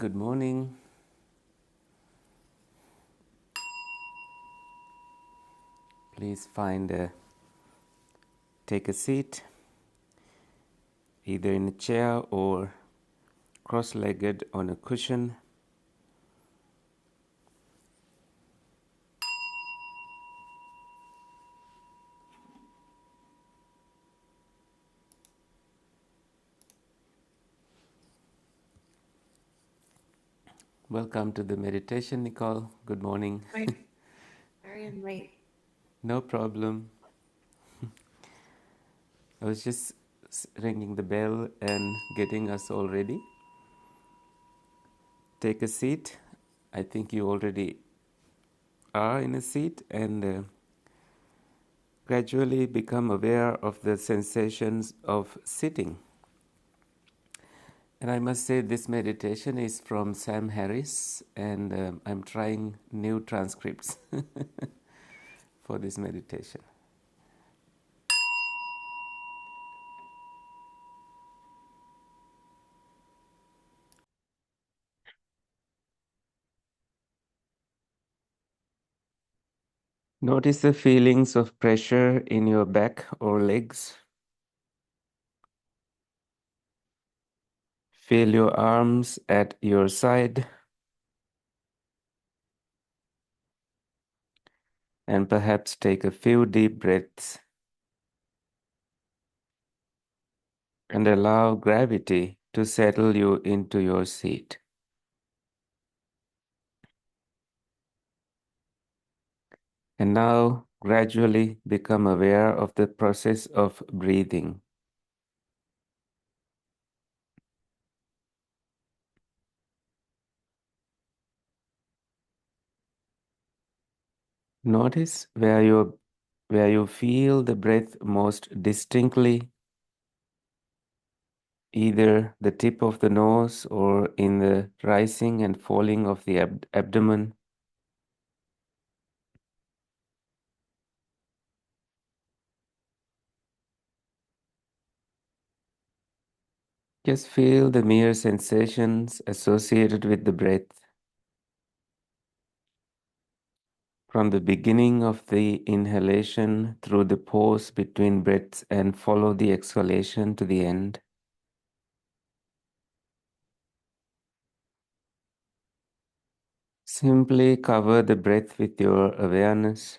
Good morning. Please take a seat, either in a chair or cross-legged on a cushion. Welcome to the meditation, Nicole. Good morning. Sorry I'm late. No problem. I was just ringing the bell and getting us all ready. Take a seat. I think you already are in a seat, and gradually become aware of the sensations of sitting. And I must say, this meditation is from Sam Harris, and I'm trying new transcripts for this meditation. Notice the feelings of pressure in your back or legs. Feel your arms at your side, and perhaps take a few deep breaths and allow gravity to settle you into your seat. And now gradually become aware of the process of breathing. Notice where you feel the breath most distinctly, either the tip of the nose or in the rising and falling of the abdomen. Just feel the mere sensations associated with the breath from the beginning of the inhalation through the pause between breaths, and follow the exhalation to the end. Simply cover the breath with your awareness.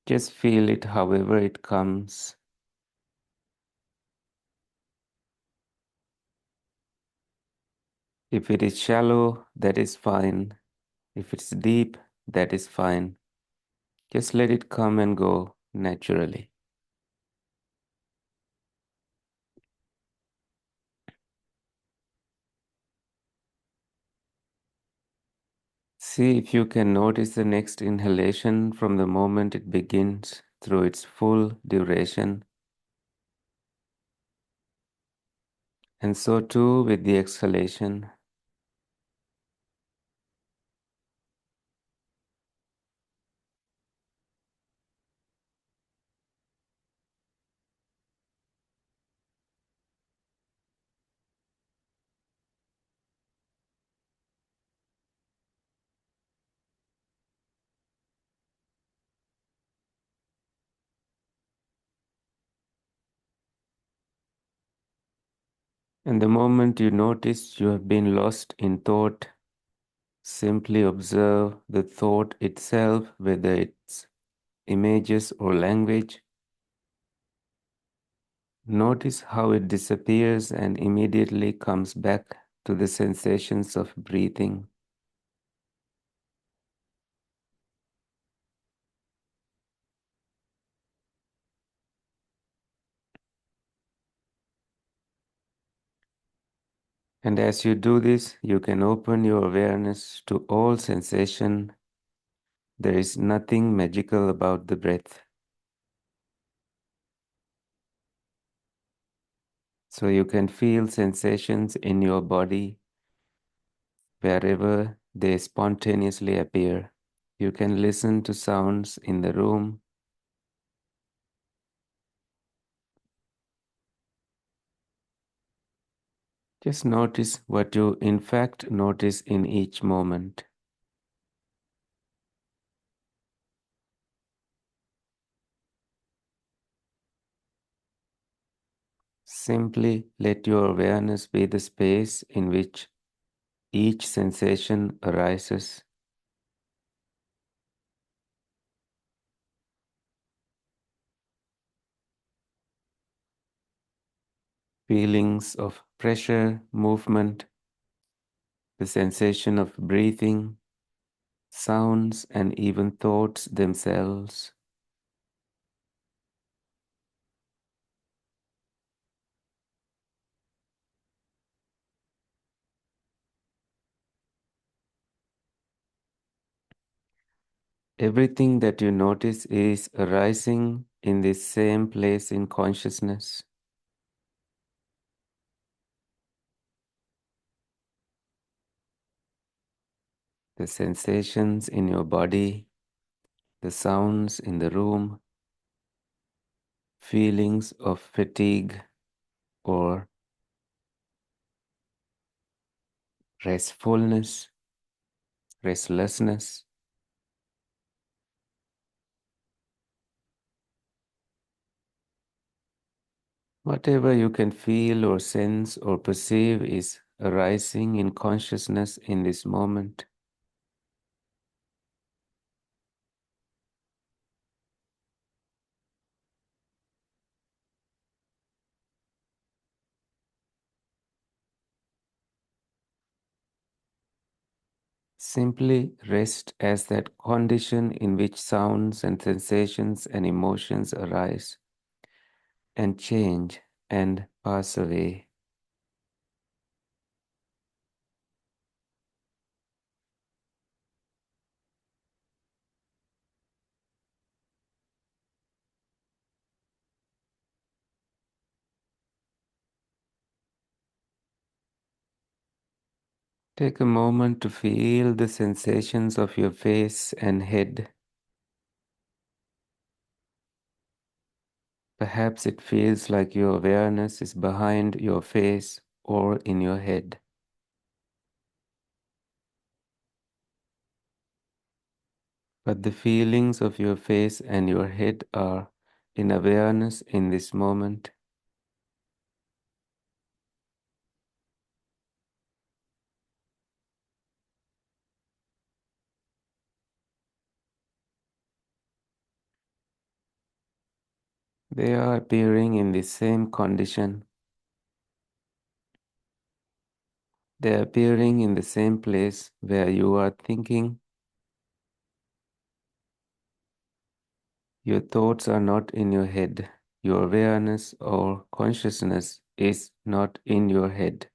Just feel it however it comes. If it is shallow, that is fine. If it's deep, that is fine. Just let it come and go naturally. See if you can notice the next inhalation from the moment it begins through its full duration. And so too with the exhalation. And the moment you notice you have been lost in thought, simply observe the thought itself, whether it's images or language. Notice how it disappears and immediately comes back to the sensations of breathing. And as you do this, you can open your awareness to all sensation. There is nothing magical about the breath. So you can feel sensations in your body wherever they spontaneously appear. You can listen to sounds in the room. Just notice what you in fact notice in each moment. Simply let your awareness be the space in which each sensation arises. Feelings of pressure, movement, the sensation of breathing, sounds, and even thoughts themselves. Everything that you notice is arising in this same place in consciousness. The sensations in your body, the sounds in the room, feelings of fatigue or restfulness, restlessness. Whatever you can feel or sense or perceive is arising in consciousness in this moment. Simply rest as that condition in which sounds and sensations and emotions arise and change and pass away. Take a moment to feel the sensations of your face and head. Perhaps it feels like your awareness is behind your face or in your head. But the feelings of your face and your head are in awareness in this moment. They are appearing in the same condition. They are appearing in the same place where you are thinking. Your thoughts are not in your head. Your awareness or consciousness is not in your head.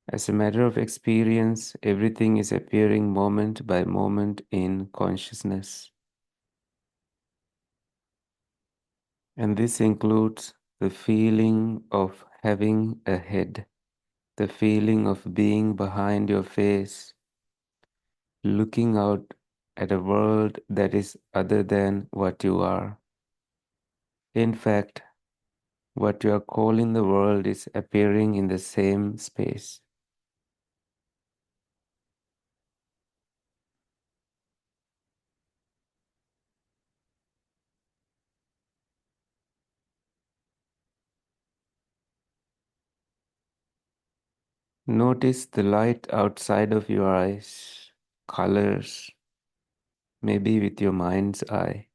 As a matter of experience, everything is appearing moment by moment in consciousness. And this includes the feeling of having a head, the feeling of being behind your face, looking out at a world that is other than what you are. In fact, what you are calling the world is appearing in the same space. Notice the light outside of your eyes, colors, maybe with your mind's eye.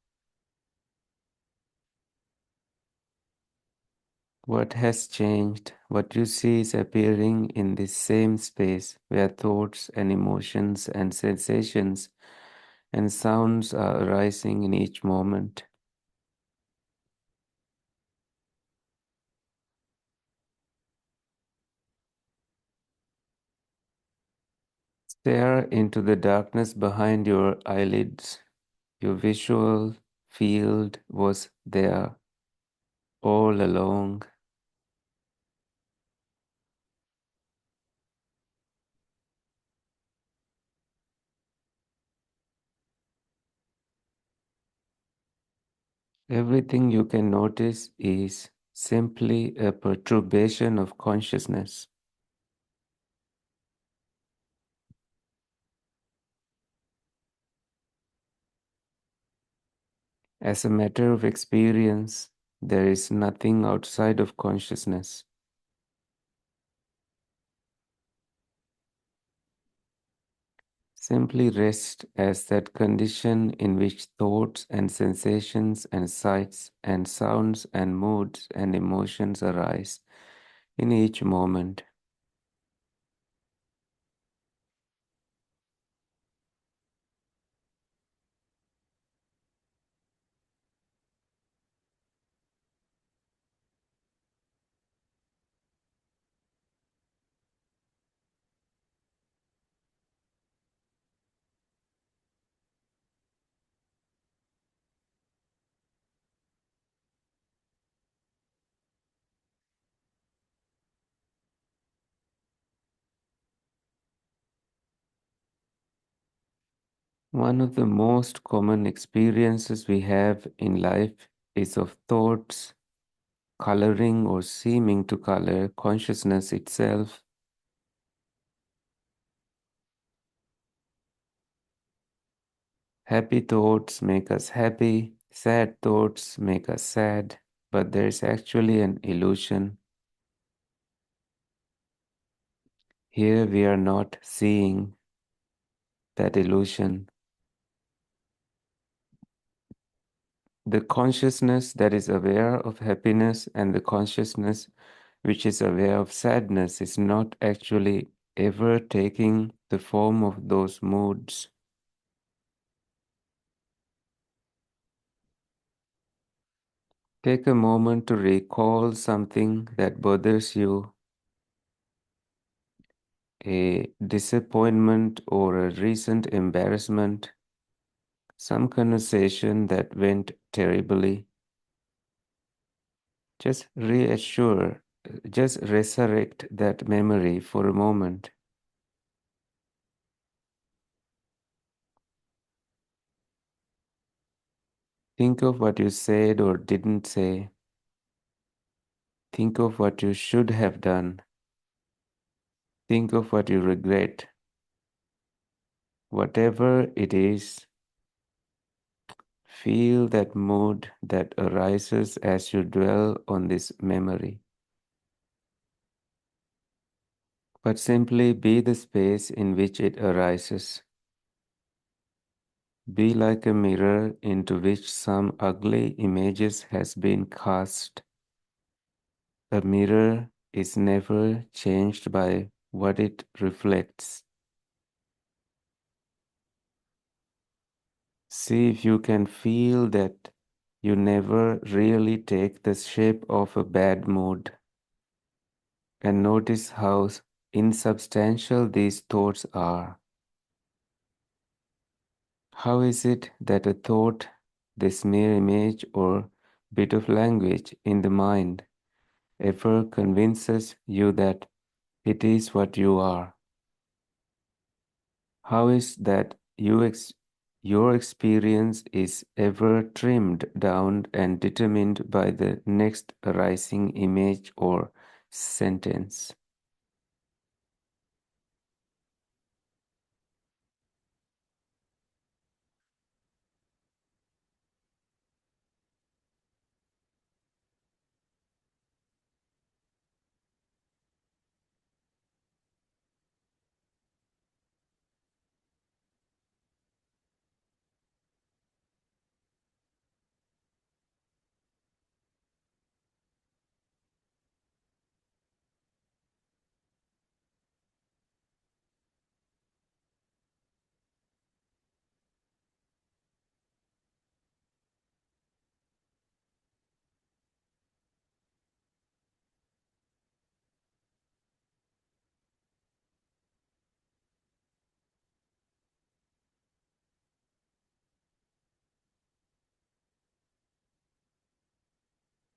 What has changed? What you see is appearing in this same space where thoughts and emotions and sensations and sounds are arising in each moment. Stare into the darkness behind your eyelids. Your visual field was there all along. Everything you can notice is simply a perturbation of consciousness. As a matter of experience, there is nothing outside of consciousness. Simply rest as that condition in which thoughts and sensations and sights and sounds and moods and emotions arise in each moment. One of the most common experiences we have in life is of thoughts coloring or seeming to color consciousness itself. Happy thoughts make us happy, sad thoughts make us sad, but there is actually an illusion. Here we are not seeing that illusion. The consciousness that is aware of happiness and the consciousness which is aware of sadness is not actually ever taking the form of those moods. Take a moment to recall something that bothers you, a disappointment or a recent embarrassment, some conversation that went terribly. Just reassure, just resurrect that memory for a moment. Think of what you said or didn't say. Think of what you should have done. Think of what you regret. Whatever it is, feel that mood that arises as you dwell on this memory. But simply be the space in which it arises. Be like a mirror into which some ugly images has been cast. A mirror is never changed by what it reflects. See if you can feel that you never really take the shape of a bad mood, and notice how insubstantial these thoughts are. How is it that a thought, this mere image or bit of language in the mind, ever convinces you that it is what you are? How is that your experience is ever trimmed down and determined by the next arising image or sentence?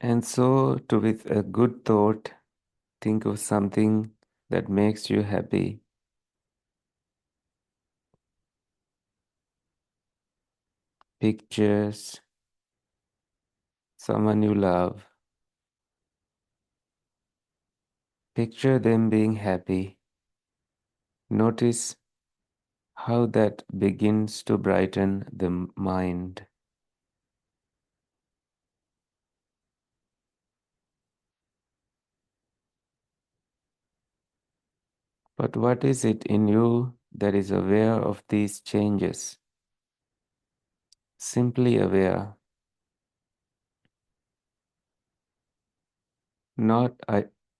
And so, to with a good thought, think of something that makes you happy. Pictures, someone you love. Picture them being happy. Notice how that begins to brighten the mind. But what is it in you that is aware of these changes? Simply aware, not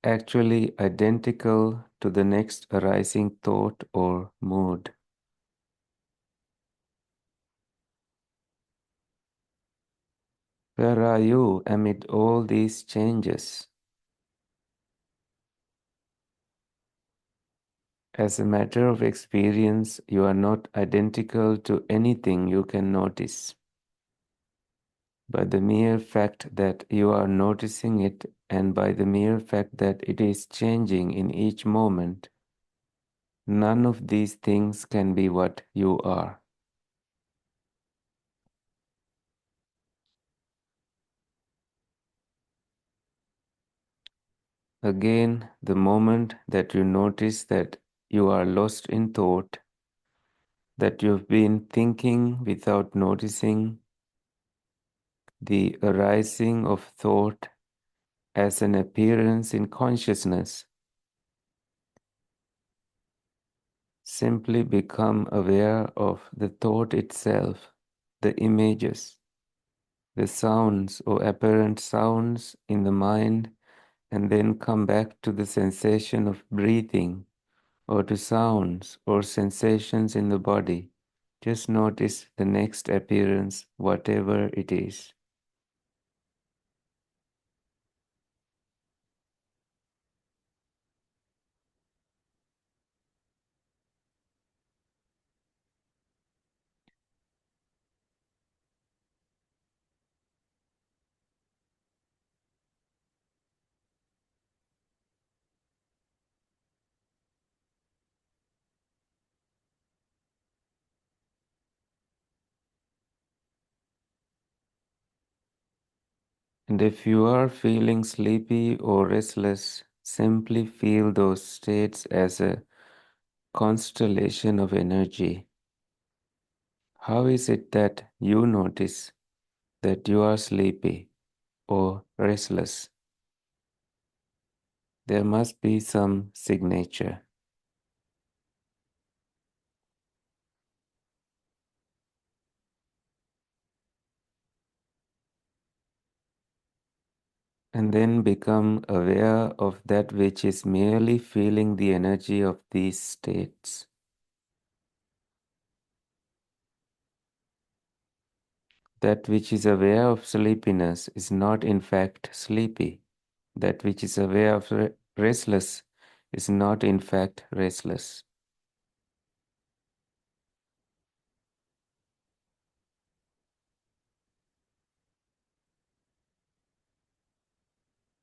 actually identical to the next arising thought or mood. Where are you amid all these changes? As a matter of experience, you are not identical to anything you can notice. By the mere fact that you are noticing it, and by the mere fact that it is changing in each moment, none of these things can be what you are. Again, the moment that you notice that you are lost in thought, that you've been thinking without noticing the arising of thought as an appearance in consciousness, simply become aware of the thought itself, the images, the sounds or apparent sounds in the mind, and then come back to the sensation of breathing or to sounds or sensations in the body. Just notice the next appearance, whatever it is. And if you are feeling sleepy or restless, simply feel those states as a constellation of energy. How is it that you notice that you are sleepy or restless? There must be some signature. And then become aware of that which is merely feeling the energy of these states. That which is aware of sleepiness is not in fact sleepy. That which is aware of restless is not in fact restless.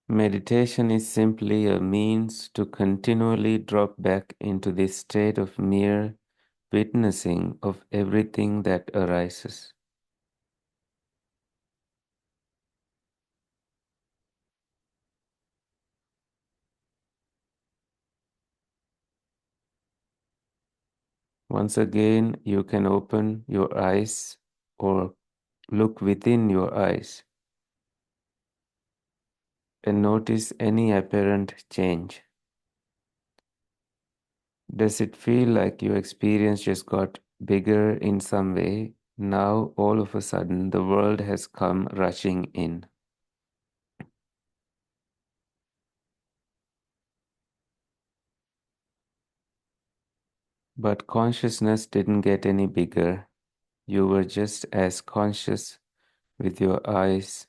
Meditation is simply a means to continually drop back into this state of mere witnessing of everything that arises. Once again, you can open your eyes or look within your eyes and notice any apparent change. Does it feel like your experience just got bigger in some way? Now, all of a sudden, the world has come rushing in. But consciousness didn't get any bigger. You were just as conscious with your eyes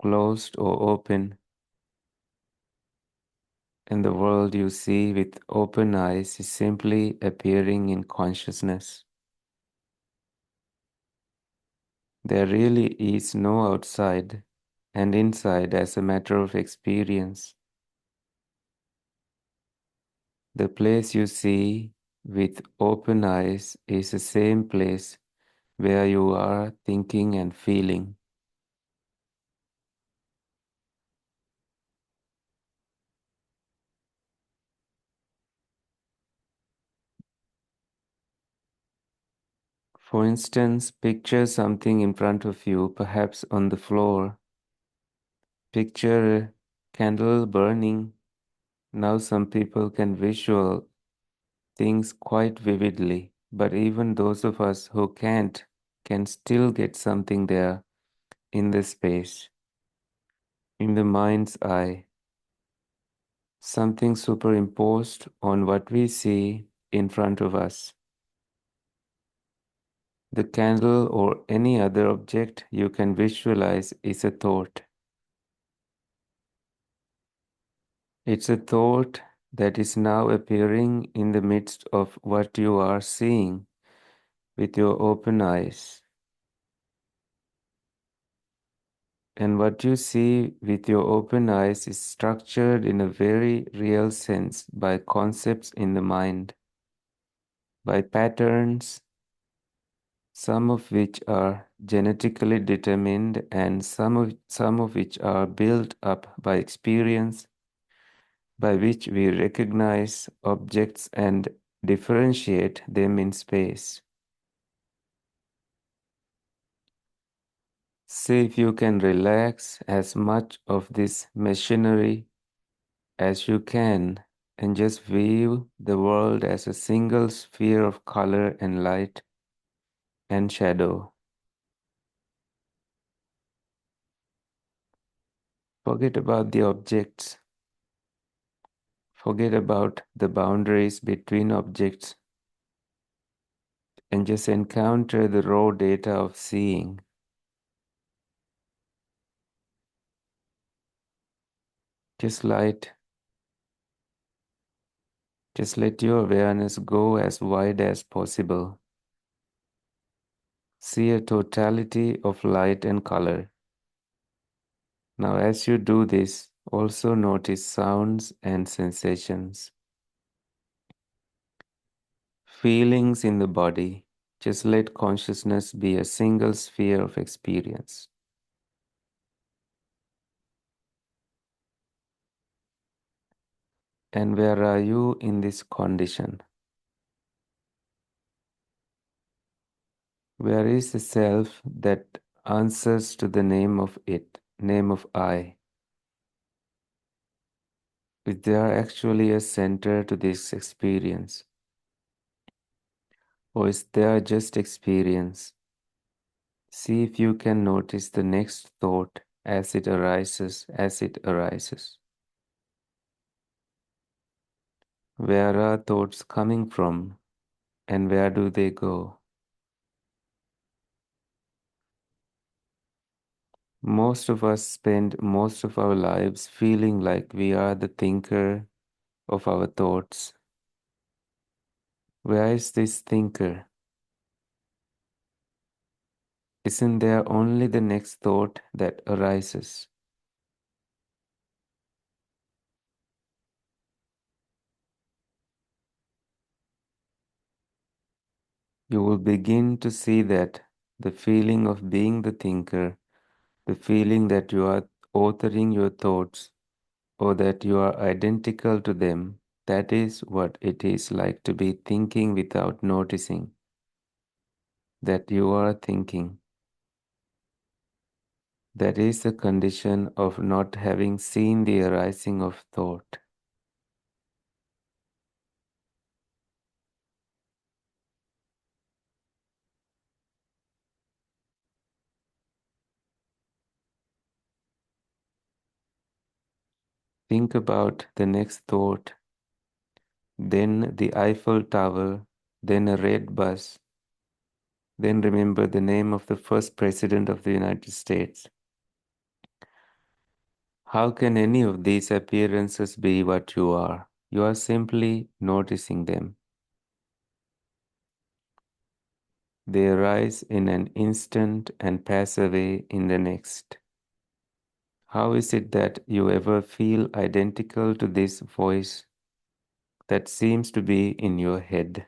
closed or open, and the world you see with open eyes is simply appearing in consciousness. There really is no outside and inside as a matter of experience. The place you see with open eyes is the same place where you are thinking and feeling. For instance, picture something in front of you, perhaps on the floor. Picture a candle burning Now, some people can visual things quite vividly, but even those of us who can't can still get something there in the space, in the mind's eye, something superimposed on what we see in front of us. The candle or any other object you can visualize is a thought. It's a thought that is now appearing in the midst of what you are seeing with your open eyes. And what you see with your open eyes is structured in a very real sense by concepts in the mind, by patterns, some of which are genetically determined and some of which are built up by experience, by which we recognize objects and differentiate them in space. See if you can relax as much of this machinery as you can and just view the world as a single sphere of color and light and shadow. Forget about the objects. Forget about the boundaries between objects and just encounter the raw data of seeing. Just light, just let your awareness go as wide as possible. See a totality of light and color. Now, as you do this, also notice sounds and sensations. Feelings in the body. Just let consciousness be a single sphere of experience. And where are you in this condition? Where is the self that answers to the name of it, name of I? Is there actually a center to this experience? Or is there just experience? See if you can notice the next thought as it arises, as it arises. Where are thoughts coming from and where do they go? Most of us spend most of our lives feeling like we are the thinker of our thoughts. Where is this thinker? Isn't there only the next thought that arises? You will begin to see that the feeling of being the thinker, the feeling that you are authoring your thoughts or that you are identical to them, that is what it is like to be thinking without noticing that you are thinking. That is the condition of not having seen the arising of thought. Think about the next thought, then the Eiffel Tower, then a red bus, then remember the name of the first president of the United States. How can any of these appearances be what you are? You are simply noticing them. They arise in an instant and pass away in the next. How is it that you ever feel identical to this voice that seems to be in your head?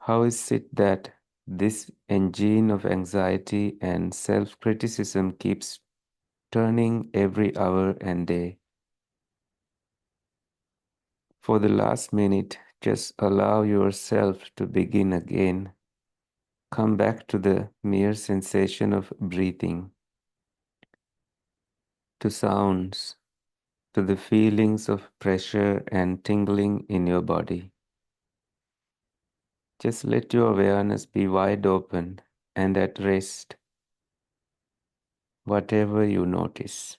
How is it that this engine of anxiety and self criticism keeps turning every hour and day? For the last minute, just allow yourself to begin again. Come back to the mere sensation of breathing, to sounds, to the feelings of pressure and tingling in your body. Just let your awareness be wide open and at rest, whatever you notice.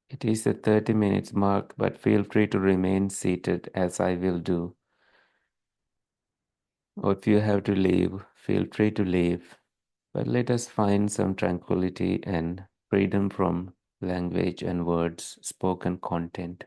It is the 30 minutes mark, but feel free to remain seated as I will do. Or if you have to leave, feel free to leave. But let us find some tranquility and freedom from language and words, spoken content.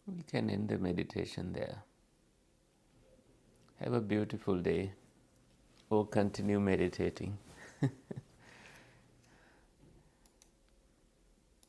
We can end the meditation there. Have a beautiful day or continue meditating.